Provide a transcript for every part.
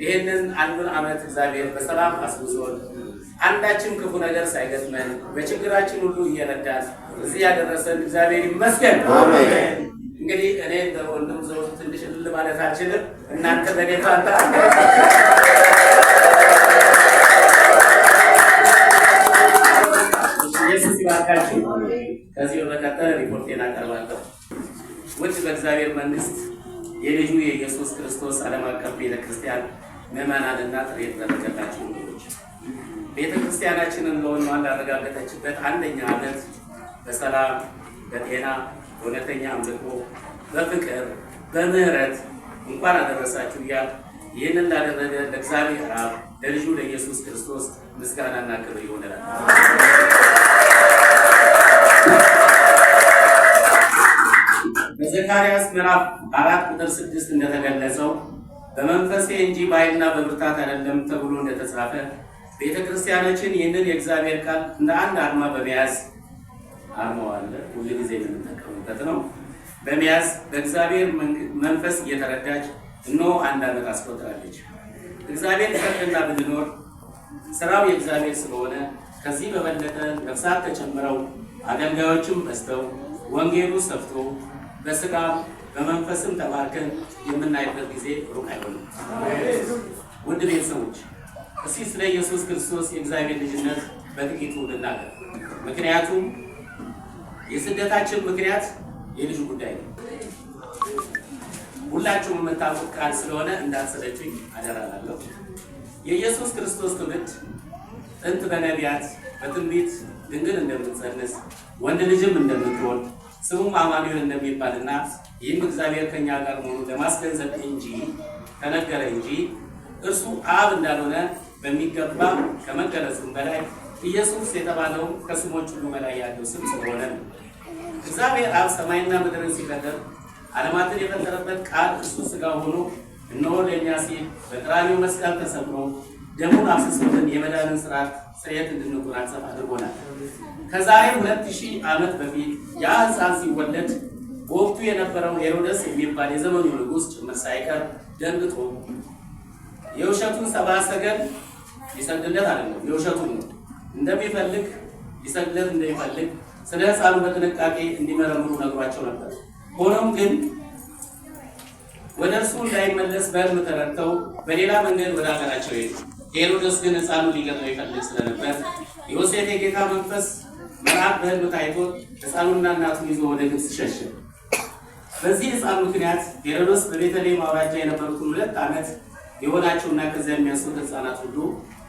ይህንን አንዱን ዓመት እግዚአብሔር በሰላም አስጉዞን አንዳችን ክፉ ነገር ሳይገጥመን በችግራችን ሁሉ እየረዳን እዚህ ያደረሰን እግዚአብሔር ይመስገን። አሜን። እንግዲህ እኔ ወንድም ዘውቱ ትንሽ ልል ማለት አልችልም። እናንተ በጌታ ኢየሱስ ይባርካችሁ። ከዚህ በመቀጠል ሪፖርቴን አቀርባለሁ። ውድ በእግዚአብሔር መንግስት የልጁ የኢየሱስ ክርስቶስ ዓለም አቀፍ ቤተክርስቲያን ምዕመናንና ጥሪ የተደረገላችሁ ወገኖች ቤተክርስቲያናችንን ለሆኗን ላረጋገጠችበት አንደኛ ዓመት በሰላም በጤና በእውነተኛ አምልኮ በፍቅር በምህረት እንኳን አደረሳችሁ እያል ይህንን ላደረገ ለእግዚአብሔር አብ ለልጁ ለኢየሱስ ክርስቶስ ምስጋናና ክብር ይሆንላል። በዘካርያስ ምዕራፍ 4:6 እንደተገለጸው በመንፈሴ እንጂ በኃይልና በብርታት አይደለም ተብሎ እንደተጻፈ ቤተክርስቲያናችን ይህንን የእግዚአብሔር ቃል እንደ አንድ አርማ በመያዝ አርማው አለ ሁሉ ጊዜ የምንጠቀምበት ነው። በመያዝ በእግዚአብሔር መንፈስ እየተረዳች እነሆ አንድ ዓመት አስቆጥራለች። እግዚአብሔር ፈቅድና ብንኖር ስራው የእግዚአብሔር ስለሆነ ከዚህ በበለጠ ነፍሳት ተጨምረው አገልጋዮችም በዝተው ወንጌሉ ሰፍቶ በስጋም በመንፈስም ተባርከን የምናይበት ጊዜ ሩቅ አይሆንም። ውድ ቤተሰቦች እስኪ ስለ ኢየሱስ ክርስቶስ የእግዚአብሔር ልጅነት በጥቂቱ ልናገር። ምክንያቱም የስደታችን ምክንያት የልጁ ጉዳይ ነው። ሁላችሁም የምታውቁት ቃል ስለሆነ እንዳትሰለቹኝ አደራላለሁ። የኢየሱስ ክርስቶስ ትውልድ ጥንት በነቢያት በትንቢት ድንግል እንደምትጸንስ ወንድ ልጅም እንደምትወልድ ስሙም አማኑኤል እንደሚባልና ይህም እግዚአብሔር ከኛ ጋር መሆኑን ለማስገንዘብ እንጂ ተነገረ እንጂ እርሱ አብ እንዳልሆነ በሚገባ ከመገለጹም በላይ ኢየሱስ የተባለው ከስሞች ሁሉ በላይ ያለው ስም ስለሆነ ነው። እግዚአብሔር አብ ሰማይና ምድርን ሲፈጥር ዓለማትን የፈጠረበት ቃል እሱ ሥጋ ሆኖ እነሆ ለእኛ ሲል በቀራንዮ መስቀል ተሰቅሎ ደሙን አፍስሶልን የመዳንን ስርየት እንድንጎናጸፍ አድርጎናል። ከዛሬ 2000 ዓመት በፊት ያ ሕፃን ሲወለድ በወቅቱ የነበረው ሄሮደስ የሚባል የዘመኑ ንጉሥ ጭምር ሳይቀር ደንግጦ የውሸቱን ሰብአ ሰገል ሊሰግድለት አይደለም የውሸቱን ነው እንደሚፈልግ ሊሰግድለት እንደሚፈልግ ስለ ሕፃኑ በጥንቃቄ እንዲመረምሩ ነግሯቸው ነበር። ሆኖም ግን ወደ እርሱ እንዳይመለስ በሕልም ተረድተው በሌላ መንገድ ወደ ሀገራቸው ሄዱ። ሄሮድስ ግን ሕፃኑ ሊገድለው ይፈልግ ስለነበር ዮሴፍ የጌታ መንፈስ መልአክ በሕልም ታይቶ ሕፃኑና እናቱን ይዞ ወደ ግብፅ ሸሸ። በዚህ ሕፃን ምክንያት ሄሮድስ በቤተልሔም አውራጃ የነበሩትን 2 ዓመት የሆናቸውና ከዚያ የሚያንሱት ሕፃናት ሁሉ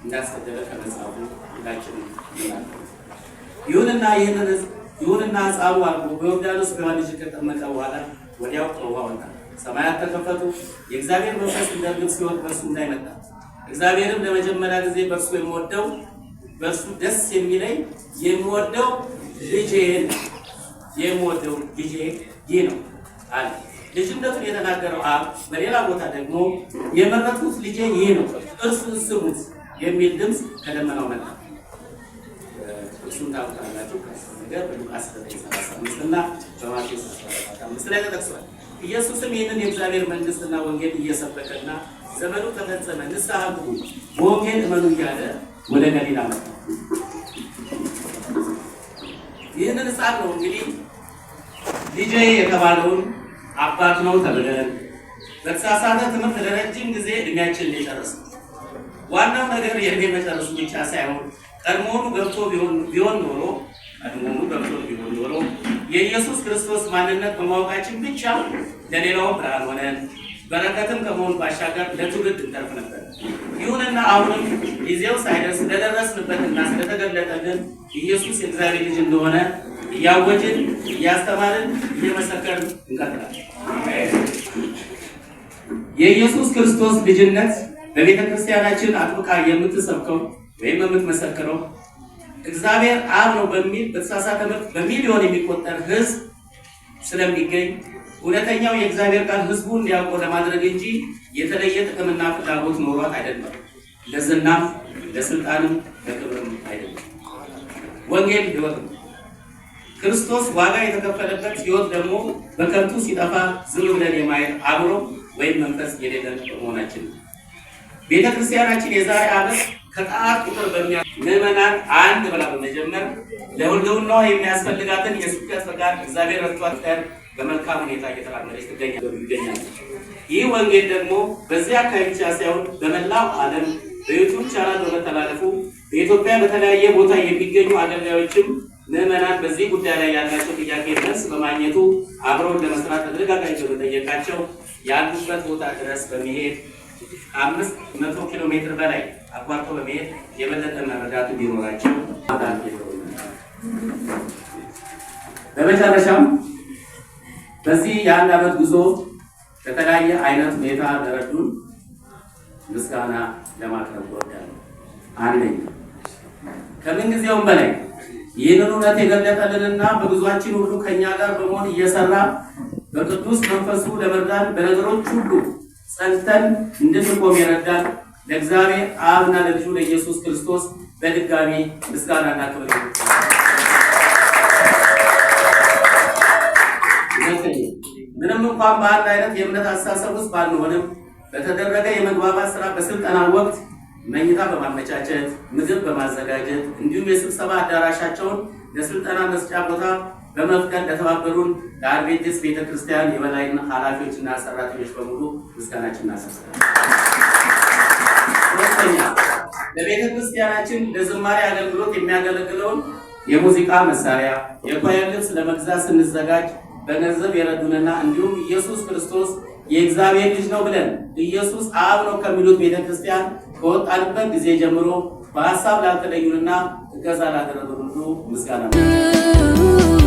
እንዳስገደለ ከመጽሐፉ ሁላችንም ይናገራል። ይሁንና ሕፃኑ አልቆ በዮርዳኖስ በዮሐንስ ልጅ ከጠመቀ በኋላ ወዲያው ከውሃ ወጣ። ሰማያት ተከፈቱ። የእግዚአብሔር መንፈስ እንደ ርግብ ሲወርድ በእርሱ ላይ መጣ። እግዚአብሔርም ለመጀመሪያ ጊዜ በእርሱ ደስ የሚለኝ የምወደው ልጄ ይህ ነው አለ። ልጅነቱን የተናገረው አብ በሌላ ቦታ ደግሞ የመረጥኩት ልጄ ይህ ነው እርሱን ስሙት የሚል ድምፅ ከደመናው መጣ። እሱን ታውቃላችሁ። ነገር በሉቃስ 9:35 እና በማቴዎስ 5 ላይ ተጠቅሷል። ኢየሱስም ይህንን የእግዚአብሔር መንግስትና ወንጌል እየሰበከና ዘመኑ ተፈጸመ ንስሐ ግቡ በወንጌል እመኑ እያለ ወደ ገሊላ መጣ። ይህንን ሕፃን ነው እንግዲህ ልጄ የተባለውን አባት ነው ተብለን በተሳሳተ ትምህርት ለረጅም ጊዜ እድሜያችን ሊጨርስ ነው። ዋናው ነገር የእድሜ መጨረሱ ብቻ ሳይሆን ቀድሞውኑ ገብቶ ቢሆን ኖሮ የኢየሱስ ክርስቶስ ማንነት በማወቃችን ብቻ ለሌላው ብርሃን ሆነን በረከትም ከመሆኑ ባሻገር ለትውልድ እንተርፍ ነበር። ይሁንና አሁንም ጊዜው ሳይደርስ ስለደረስንበትና ስለተገለጠልን ኢየሱስ የእግዚአብሔር ልጅ እንደሆነ እያወጅን እያስተማርን እየመሰከርን እንቀጥላለን። የኢየሱስ ክርስቶስ ልጅነት በቤተ ክርስቲያናችን አጥብቃ የምትሰብከው ወይም የምትመሰክረው እግዚአብሔር አብ ነው በሚል በተሳሳተ ትምህርት በሚሊዮን የሚቆጠር ሕዝብ ስለሚገኝ እውነተኛው የእግዚአብሔር ቃል ሕዝቡን እንዲያውቀው ለማድረግ እንጂ የተለየ ጥቅምና ፍላጎት ኖሯት አይደለም። ለዝናም፣ ለስልጣንም፣ ለክብርም አይደለም። ወንጌል ሕይወት ነው። ክርስቶስ ዋጋ የተከፈለበት ሕይወት ደግሞ በከንቱ ሲጠፋ ዝም ብለን የማየት አእምሮ ወይም መንፈስ የሌለን በመሆናችን ነው። ቤተክርስቲያናችን የዛሬ ዓመት ከጣት ቁጥር ምዕመናን አንድ ብላ በመጀመር ለሁሉናው የሚያስፈልጋትን የስብከት ፈቃድ እግዚአብሔር ረድቷት በመልካም ሁኔታ እየተራመደች ትገኛለች። ይህ ወንጌል ደግሞ በዚያ አካባቢ ብቻ ሳይሆን በመላው ዓለም በዩቱብ ቻናል በመተላለፉ በኢትዮጵያ በተለያየ ቦታ የሚገኙ አገልጋዮችም ምዕመናን በዚህ ጉዳይ ላይ ያላቸው ጥያቄ መልስ በማግኘቱ አብረውን ለመስራት ተደጋጋሚ በመጠየቃቸው ያሉበት ቦታ ድረስ በመሄድ 500 ኪሎ ሜትር በላይ አቋርጦ በመሄድ የበለጠ መረዳት እንዲኖራቸው አዳን በመጨረሻም በዚህ የአንድ ዓመት ጉዞ ከተለያየ አይነት ሁኔታ ለረዱን ምስጋና ለማቅረብ እወዳለሁ። አንደኛ ከምን ጊዜውም በላይ ይህንን እውነት የገለጠልንና በጉዟችን ሁሉ ከኛ ጋር በመሆን እየሰራ በቅዱስ መንፈሱ ለመርዳን በነገሮች ሁሉ ጸንተን እንድንቆም የረዳን ለእግዚአብሔር አብና ለልጁ ለኢየሱስ ክርስቶስ በድጋሚ ምስጋናና ክብር ይሁን። ምንም እንኳን በአንድ አይነት የእምነት አስተሳሰብ ውስጥ ባንሆንም በተደረገ የመግባባት ስራ በስልጠና ወቅት መኝታ በማመቻቸት ምግብ በማዘጋጀት እንዲሁም የስብሰባ አዳራሻቸውን ለስልጠና መስጫ ቦታ በመፍቀድ ለተባበሩን ለአድቬንቲስት ቤተክርስቲያን የበላይና ኃላፊዎችና ሰራተኞች በሙሉ ምስጋናችን እናቀርባለን። ሁለተኛ ለቤተክርስቲያናችን ለዝማሬ አገልግሎት የሚያገለግለውን የሙዚቃ መሳሪያ የኳየር ልብስ ለመግዛት ስንዘጋጅ በገንዘብ የረዱንና እንዲሁም ኢየሱስ ክርስቶስ የእግዚአብሔር ልጅ ነው ብለን ኢየሱስ አብ ነው ከሚሉት ቤተክርስቲያን ከወጣንበት ጊዜ ጀምሮ በሐሳብ ላልተለዩንና እገዛ ላደረጉን ሁሉ ምስጋና ነው።